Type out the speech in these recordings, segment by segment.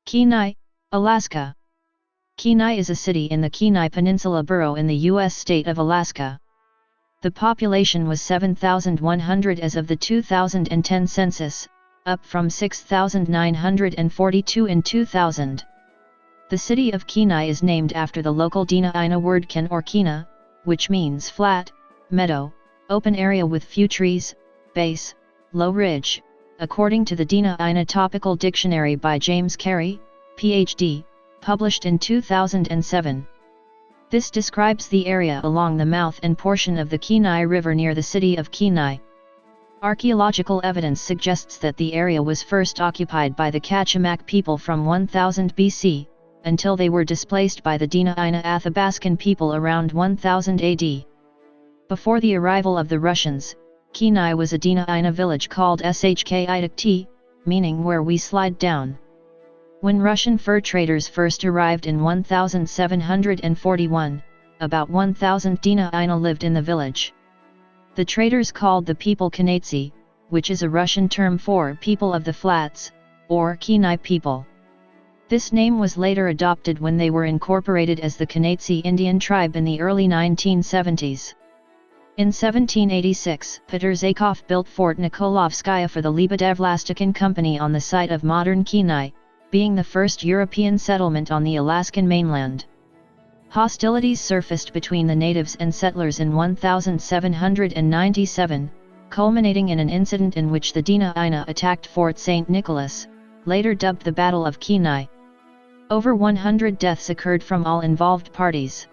Kenai, Alaska. Kenai is a city in the Kenai Peninsula Borough in the U.S. state of Alaska. The population was 7,100 as of the 2010 census, up from 6,942 in 2000. The city of Kenai is named after the local Dena'ina word ken or ʻkiːnaɪ, which means flat, meadow, open area with few trees, base, low ridge, according to the Dena'ina Topical Dictionary by James Carey, Ph.D., published in 2007. This describes the area along the mouth and portion of the Kenai River near the city of Kenai. Archaeological evidence suggests that the area was first occupied by the Kachimak people from 1000 BC, until they were displaced by the Dena'ina Athabascan people around 1000 AD. Before the arrival of the Russians, Kenai was a Dena'ina village called Shk'ituk't, meaning where we slide down. When Russian fur traders first arrived in 1741, about 1,000 Dena'ina lived in the village. The traders called the people ʻkiːnaɪ, which is a Russian term for people of the flats, or Kenai people. This name was later adopted when they were incorporated as the ʻkiːnaɪ Indian tribe in the early 1970s. In 1786, Petr Zakov built Fort Nikolovskaya for the Lebedevlastikin Company on the site of modern Kenai, being the first European settlement on the Alaskan mainland. Hostilities surfaced between the natives and settlers in 1797, culminating in an incident in which the Dena'ina attacked Fort St. Nicholas, later dubbed the Battle of Kenai. Over 100 deaths occurred from all involved parties.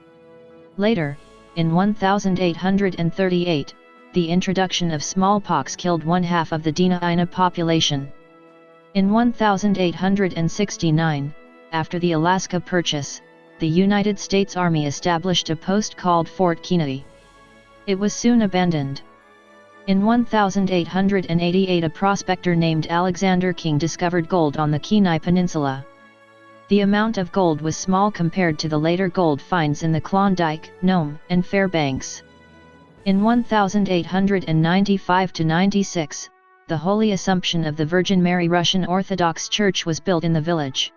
Later, in 1838, the introduction of smallpox killed one-half of the Dena'ina population. In 1869, after the Alaska Purchase, the United States Army established a post called Fort KEY-nigh. It was soon abandoned. In 1888, a prospector named Alexander King discovered gold on the Kenai Peninsula. The amount of gold was small compared to the later gold finds in the Klondike, Nome, and Fairbanks. In 1895–96, the Holy Assumption of the Virgin Mary Russian Orthodox Church was built in the village.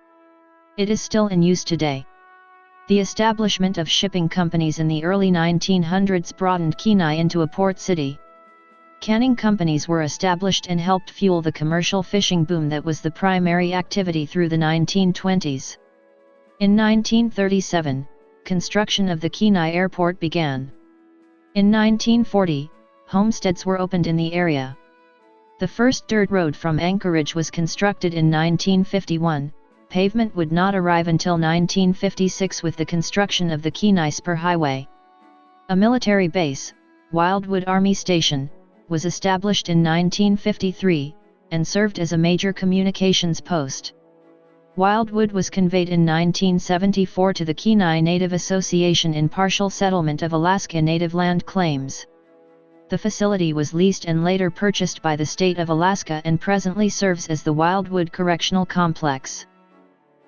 It is still in use today. The establishment of shipping companies in the early 1900s broadened Kenai into a port city. Canning companies were established and helped fuel the commercial fishing boom that was the primary activity through the 1920s. In 1937, construction of the Kenai Airport began. In 1940, homesteads were opened in the area. The first dirt road from Anchorage was constructed in 1951. Pavement would not arrive until 1956 with the construction of the Kenai Spur Highway. A military base, Wildwood Army Station, was established in 1953, and served as a major communications post. Wildwood was conveyed in 1974 to the Kenai Native Association in partial settlement of Alaska Native land claims. The facility was leased and later purchased by the state of Alaska and presently serves as the Wildwood Correctional Complex.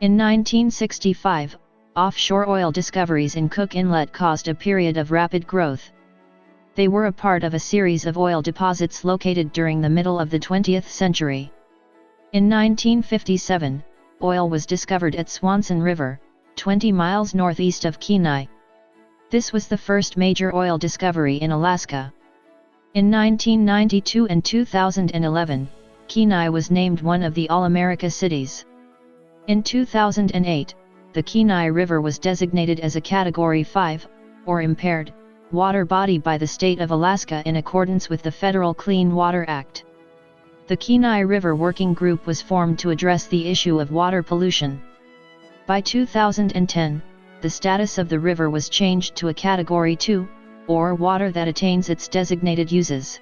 In 1965, offshore oil discoveries in Cook Inlet caused a period of rapid growth. They were a part of a series of oil deposits located during the middle of the 20th century. In 1957, oil was discovered at Swanson River, 20 miles northeast of Kenai. This was the first major oil discovery in Alaska. In 1992 and 2011, Kenai was named one of the All-America Cities. In 2008, the Kenai River was designated as a Category 5, or impaired, water body by the state of Alaska in accordance with the Federal Clean Water Act. The Kenai River Working Group was formed to address the issue of water pollution. By 2010, the status of the river was changed to a Category 2, or water that attains its designated uses.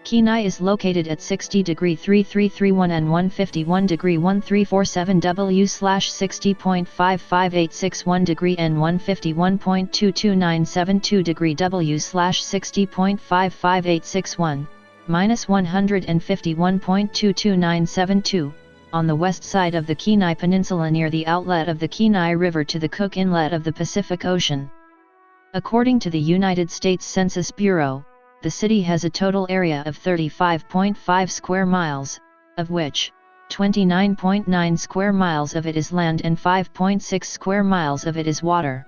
Kenai is located at 60°3331 and 151°1347 W/60.55861° and 151.22972° W/60.55861, -151.22972, on the west side of the Kenai Peninsula near the outlet of the Kenai River to the Cook Inlet of the Pacific Ocean. According to the United States Census Bureau, the city has a total area of 35.5 square miles, of which 29.9 square miles of it is land and 5.6 square miles of it is water.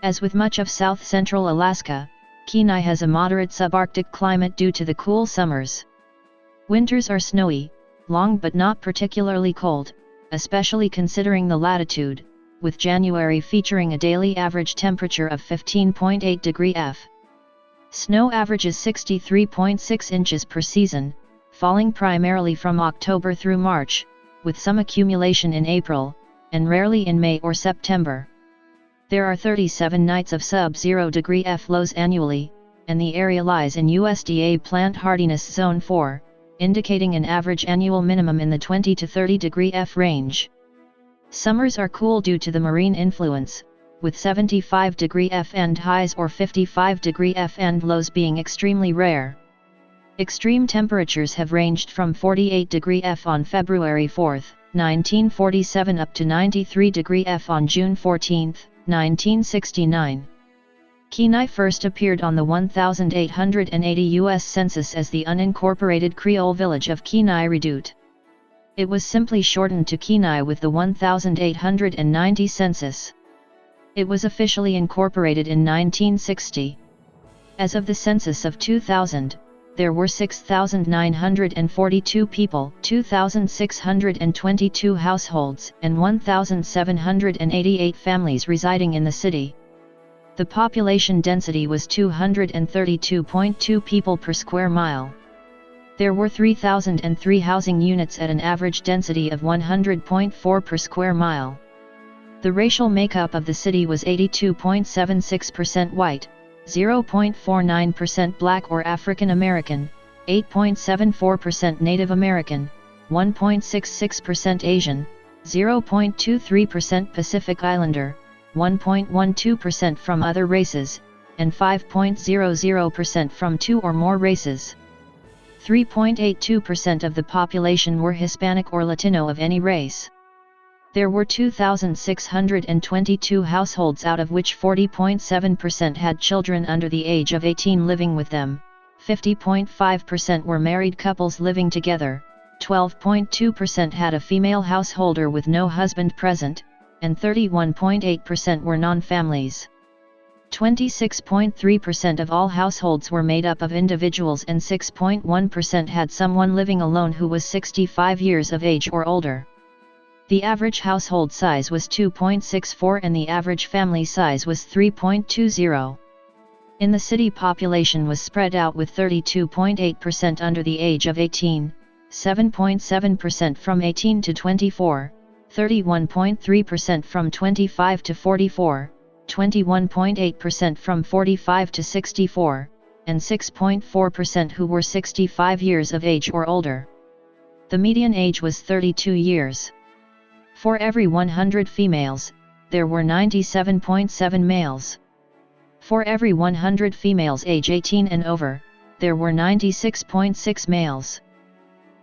As with much of south-central Alaska, Kenai has a moderate subarctic climate due to the cool summers. Winters are snowy, long but not particularly cold, especially considering the latitude, with January featuring a daily average temperature of 15.8 degrees F. Snow averages 63.6 inches per season, falling primarily from October through March, with some accumulation in April, and rarely in May or September. There are 37 nights of sub-0 degree F lows annually, and the area lies in USDA Plant Hardiness Zone 4, indicating an average annual minimum in the 20 to 30 degree F range. Summers are cool due to the marine influence, with 75 degree F and highs or 55 degree F and lows being extremely rare. Extreme temperatures have ranged from 48 degree F on February 4, 1947 up to 93 degree F on June 14, 1969. Kenai first appeared on the 1880 U.S. Census as the unincorporated Creole village of Kenai-Redoubt. It was simply shortened to Kenai with the 1890 census. It was officially incorporated in 1960. As of the census of 2000, there were 6,942 people, 2,622 households, and 1,788 families residing in the city. The population density was 232.2 people per square mile. There were 3,003 housing units at an average density of 100.4 per square mile. The racial makeup of the city was 82.76% white, 0.49% Black or African American, 8.74% Native American, 1.66% Asian, 0.23% Pacific Islander, 1.12% from other races, and 5.00% from two or more races. 3.82% of the population were Hispanic or Latino of any race. There were 2,622 households, out of which 40.7% had children under the age of 18 living with them, 50.5% were married couples living together, 12.2% had a female householder with no husband present, and 31.8% were non-families. 26.3% of all households were made up of individuals and 6.1% had someone living alone who was 65 years of age or older. The average household size was 2.64 and the average family size was 3.20. In the city, population was spread out with 32.8% under the age of 18, 7.7% from 18 to 24, 31.3% from 25 to 44, 21.8% from 45 to 64, and 6.4% who were 65 years of age or older. The median age was 32 years. For every 100 females, there were 97.7 males. For every 100 females age 18 and over, there were 96.6 males.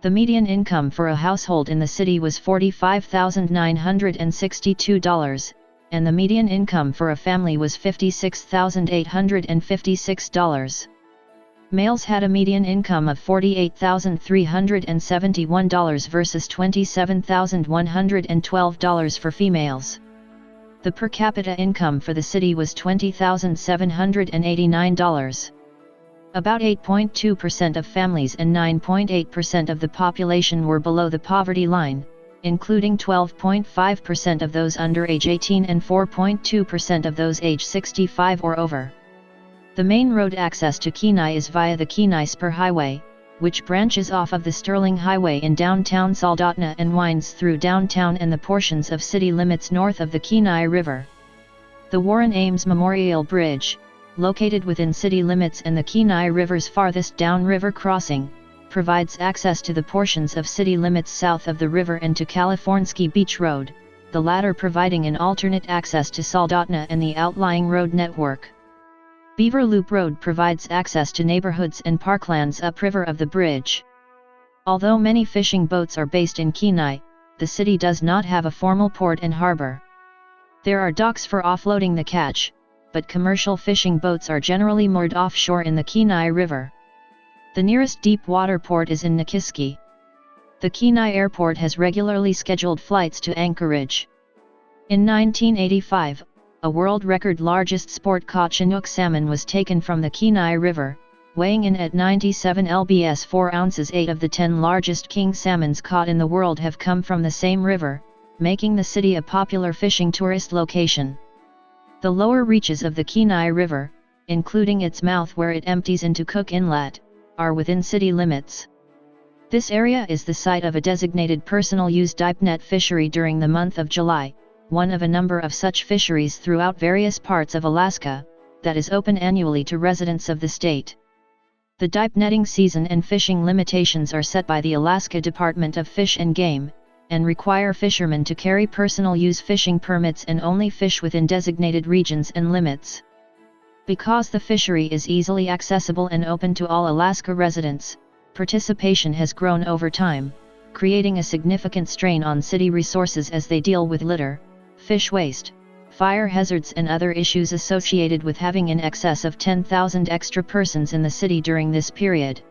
The median income for a household in the city was $45,962, and the median income for a family was $56,856. Males had a median income of $48,371 versus $27,112 for females. The per capita income for the city was $20,789. About 8.2% of families and 9.8% of the population were below the poverty line, including 12.5% of those under age 18 and 4.2% of those age 65 or over. The main road access to Kenai is via the Kenai Spur Highway, which branches off of the Sterling Highway in downtown Soldotna and winds through downtown and the portions of city limits north of the Kenai River. The Warren Ames Memorial Bridge, located within city limits and the Kenai River's farthest downriver crossing, provides access to the portions of city limits south of the river and to Californsky Beach Road, the latter providing an alternate access to Soldotna and the outlying road network. Beaver Loop Road provides access to neighborhoods and parklands upriver of the bridge. Although many fishing boats are based in Kenai, the city does not have a formal port and harbor. There are docks for offloading the catch, but commercial fishing boats are generally moored offshore in the Kenai River. The nearest deep water port is in Nikiski. The Kenai Airport has regularly scheduled flights to Anchorage. In 1985, a world record largest sport caught Chinook salmon was taken from the Kenai River, weighing in at 97 lbs 4 ounces. 8 of the 10 largest king salmons caught in the world have come from the same river, making the city a popular fishing tourist location. The lower reaches of the Kenai River, including its mouth where it empties into Cook Inlet, are within city limits. This area is the site of a designated personal use dive net fishery during the month of July, one of a number of such fisheries throughout various parts of Alaska, that is open annually to residents of the state. The dive netting season and fishing limitations are set by the Alaska Department of Fish and Game, and require fishermen to carry personal use fishing permits and only fish within designated regions and limits. Because the fishery is easily accessible and open to all Alaska residents, participation has grown over time, creating a significant strain on city resources as they deal with litter, fish waste, fire hazards and other issues associated with having in excess of 10,000 extra persons in the city during this period.